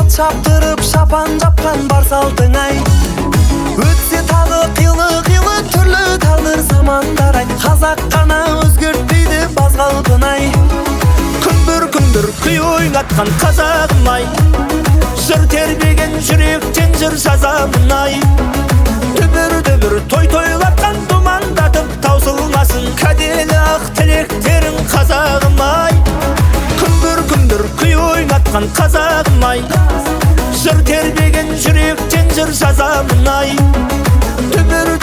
От шаптырып шапан жапқан бар салтың ай. Өтсе тағы қилы түрлі тағдыр замандар ай. Қазақ қана өзгертпейді баз қалпын ай. Күндір күй ойнатқан қазағым ай. Жыр тербеген жүректен жыр жазамын ай. Дүбір той тойлатқан думандатып таусылмасын кәделі ақ тілектерің қазағым ай. Күндір күй ойнатқан қазағым ай. Жыр тербеген жүректен жыр жазамын ай. Дүбір